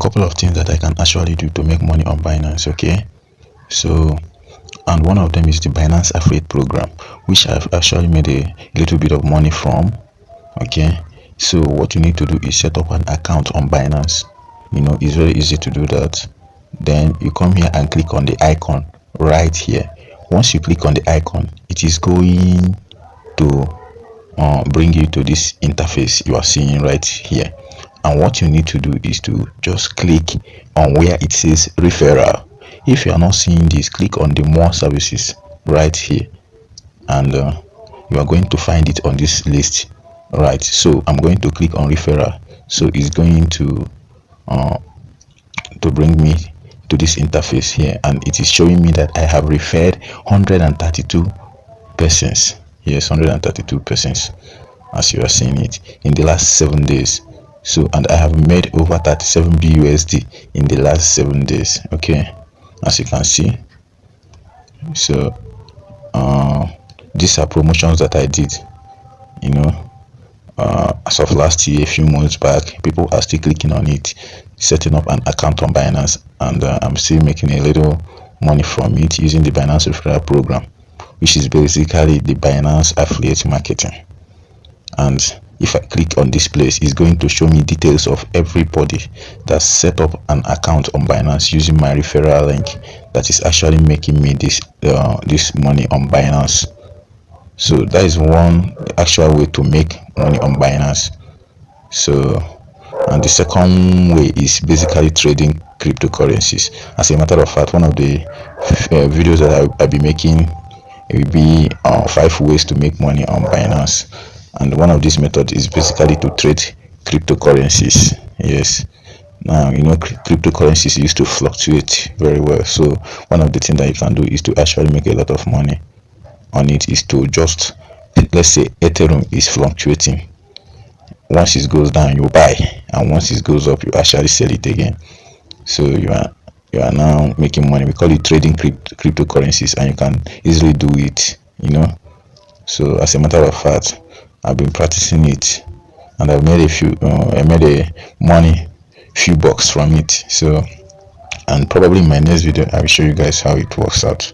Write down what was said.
couple of things that I can actually do to make money on Binance. Okay, so and one of them is the Binance affiliate program, which I've actually made a little bit of money from. Okay, so what you need to do is set up an account on Binance. It's very easy to do that. Then you come here and click on the icon right here. Once you click on the icon, it is going to bring you to this interface you are seeing right here. And what you need to do is to just click on where it says referral. If you are not seeing this, click on the more services right here, and you are going to find it on this list. Right, so I'm going to click on referral. So it's going to bring me to this interface here, and it is showing me that I have referred 132 persons. Yes, 132 persons, as you are seeing it, in the last 7 days. So, and I have made over 37 BUSD in the last 7 days. Okay, as you can see. So these are promotions that I did, as of last year, a few months back. People are still clicking on it, setting up an account on Binance, and I'm still making a little money from it using the Binance referral program, which is basically the Binance affiliate marketing. And if I click on this place, it's going to show me details of everybody that set up an account on Binance using my referral link that is actually making me this money on Binance. So that is one actual way to make money on Binance. So, and the second way is basically trading cryptocurrencies. As a matter of fact, one of the videos that I'll be making, it will be 5 ways to make money on Binance. And one of these methods is basically to trade cryptocurrencies. Yes, now cryptocurrencies used to fluctuate very well. So one of the things that you can do is to actually make a lot of money on it is to just, let's say Ethereum is fluctuating. Once it goes down, you buy, and once it goes up, you actually sell it again. So you are now making money. We call it trading cryptocurrencies, and you can easily do it. So as a matter of fact, I've been practicing it, and I've made few bucks from it. So, and probably in my next video I will show you guys how it works out.